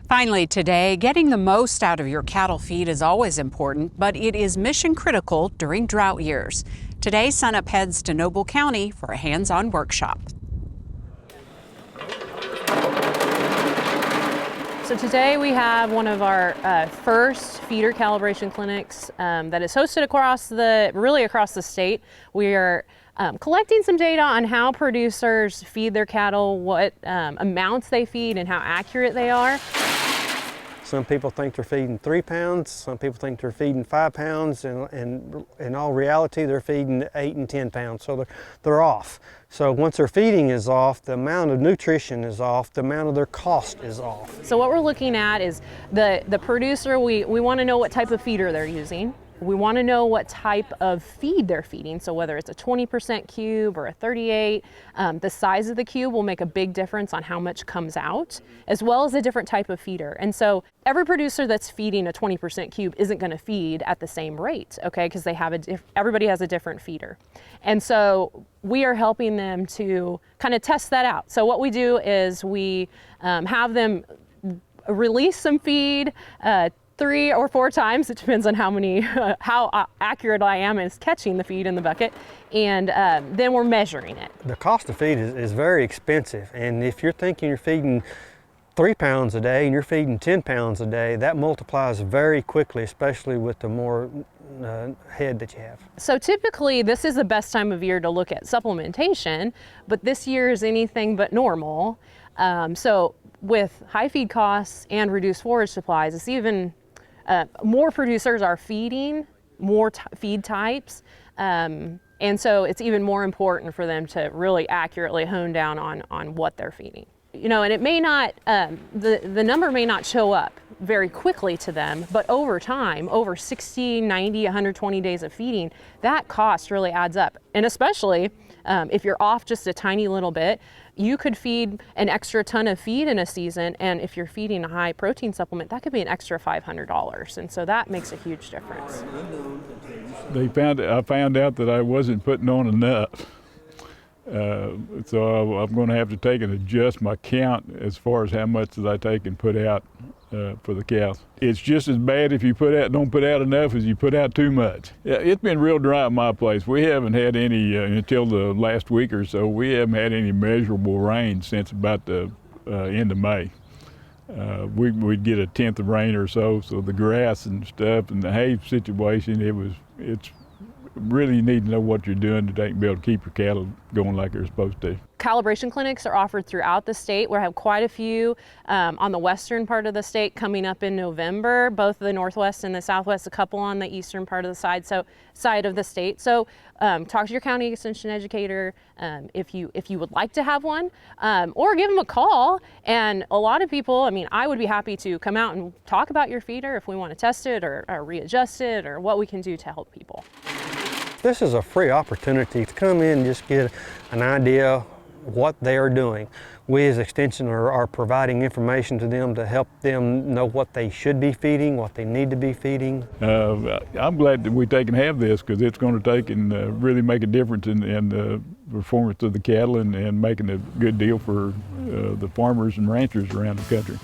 Finally today, getting the most out of your cattle feed is always important, but it is mission critical during drought years. Today, SUNUP heads to Noble County for a hands-on workshop. So today we have one of our first feeder calibration clinics that is hosted across the state. We are collecting some data on how producers feed their cattle, what amounts they feed, and how accurate they are. Some people think they're feeding 3 pounds, some people think they're feeding 5 pounds, and in all reality they're feeding 8 and 10 pounds, so they're off. So once their feeding is off, the amount of nutrition is off, the amount of their cost is off. So what we're looking at is the producer, we want to know what type of feeder they're using. We want to know what type of feed they're feeding, so whether it's a 20% cube or a 38, the size of the cube will make a big difference on how much comes out, as well as a different type of feeder. And so every producer that's feeding a 20% cube isn't going to feed at the same rate, okay, because they have everybody has a different feeder. And so we are helping them to kind of test that out. So what we do is we have them release some feed 3 or 4 times. It depends on how accurate I am is catching the feed in the bucket, and then we're measuring it. The cost of feed is very expensive, and if you're thinking you're feeding 3 pounds a day and you're feeding 10 pounds a day, that multiplies very quickly, especially with the more head that you have. So typically this is the best time of year to look at supplementation, but this year is anything but normal. So with high feed costs and reduced forage supplies, it's even more producers are feeding more feed types, and so it's even more important for them to really accurately hone down on what they're feeding. You know, and it may not, the number may not show up very quickly to them, but over time, over 60, 90, 120 days of feeding, that cost really adds up. And especially if you're off just a tiny little bit, you could feed an extra ton of feed in a season, and if you're feeding a high protein supplement, that could be an extra $500, and so that makes a huge difference. I found out that I wasn't putting on enough, so I'm going to have to take and adjust my count as far as how much that I take and put out for the cows. It's just as bad if you don't put out enough as you put out too much. Yeah, it's been real dry at my place. We haven't had any, until the last week or so, we haven't had any measurable rain since about the end of May. We'd get a tenth of rain or so the grass and stuff and the hay situation, it's really need to know what you're doing to be able to keep your cattle going like they're supposed to. Calibration clinics are offered throughout the state. We have quite a few on the western part of the state coming up in November, both the northwest and the southwest, a couple on the eastern part of the side of the state. So talk to your county extension educator if you would like to have one, or give them a call. And a lot of people, I mean, I would be happy to come out and talk about your feeder if we want to test it or readjust it or what we can do to help people. This is a free opportunity to come in and just get an idea what they are doing. We as Extension are providing information to them to help them know what they should be feeding, what they need to be feeding. I'm glad that we have this because it's going to take and really make a difference in the performance of the cattle and making a good deal for the farmers and ranchers around the country.